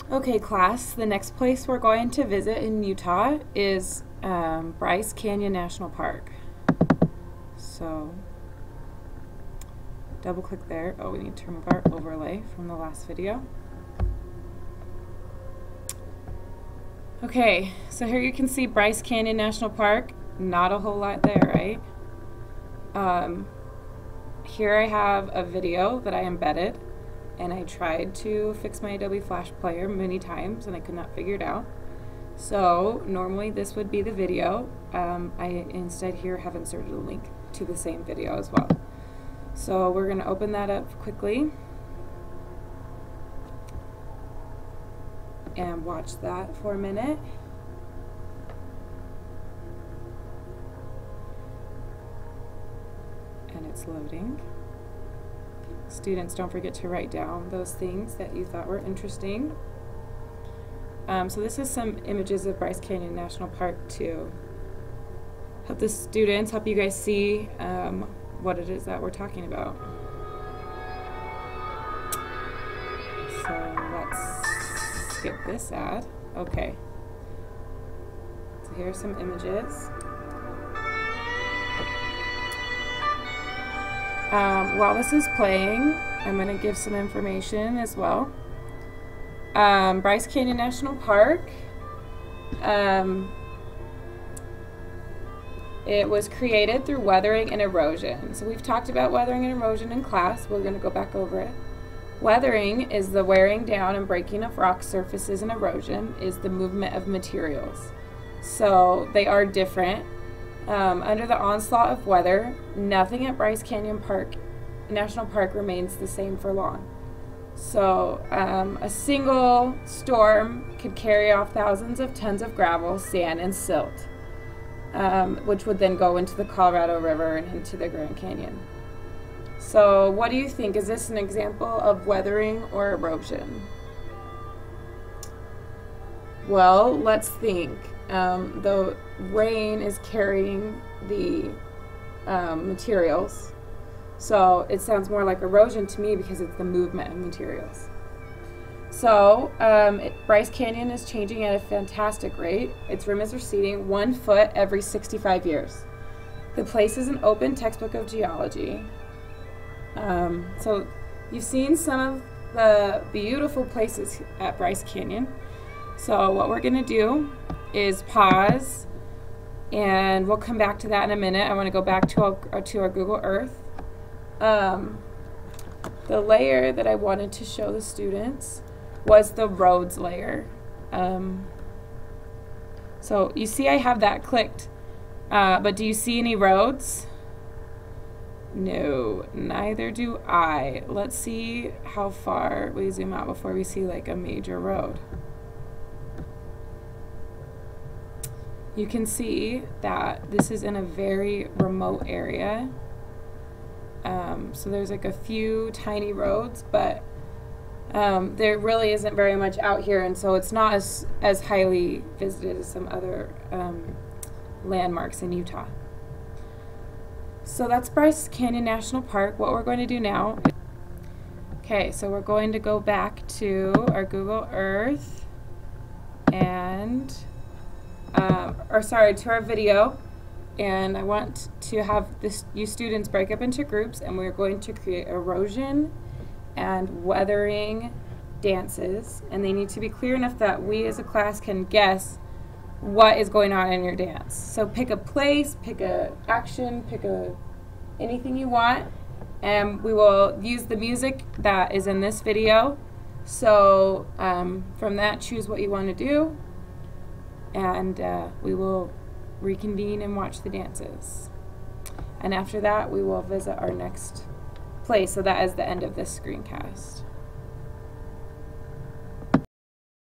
Okay, class, the next place we're going to visit in Utah is Bryce Canyon National Park. So, double click there. Oh, we need to remove our overlay from the last video. Okay, so here you can see Bryce Canyon National Park. Not a whole lot there, right? Here I have a video that I embedded, and I tried to fix my Adobe Flash Player many times and I could not figure it out. So normally this would be the video. I instead here have inserted a link to the same video as well. So we're going to open that up quickly and watch that for a minute. And it's loading. Students, don't forget to write down those things that you thought were interesting. So this is some images of Bryce Canyon National Park to help the students, help you guys see what it is that we're talking about. So let's skip this ad. Okay. So here are some images. While this is playing, I'm going to give some information as well. Bryce Canyon National Park, it was created through weathering and erosion. So we've talked about weathering and erosion in class. We're going to go back over it. Weathering is the wearing down and breaking of rock surfaces, and erosion is the movement of materials. So they are different. Under the onslaught of weather, nothing at Bryce Canyon National Park remains the same for long. So a single storm could carry off thousands of tons of gravel, sand, and silt, which would then go into the Colorado River and into the Grand Canyon. So what do you think? Is this an example of weathering or erosion? Well, let's think. The rain is carrying the materials, so it sounds more like erosion to me because it's the movement of materials. So Bryce Canyon is changing at a fantastic rate. Its rim is receding 1 foot every 65 years. The place is an open textbook of geology. So you've seen some of the beautiful places at Bryce Canyon. So what we're going to do is pause, and we'll come back to that in a minute. I want to go back to our Google Earth. The layer that I wanted to show the students was the roads layer. So you see I have that clicked, but do you see any roads? No, neither do I. Let's see how far we zoom out before we see like a major road. You can see that this is in a very remote area. So there's like a few tiny roads, but there really isn't very much out here, and so it's not as highly visited as some other landmarks in Utah. So that's Bryce Canyon National Park. What we're going to do now, okay, so we're going to go back to our Google Earth and to our video, and I want to have you students break up into groups, and we're going to create erosion and weathering dances, and they need to be clear enough that we as a class can guess what is going on in your dance. So pick a place, pick a action, pick anything you want, and we will use the music that is in this video. So from that, choose what you want to do, and we will reconvene and watch the dances. And after that, we will visit our next place. So that is the end of this screencast.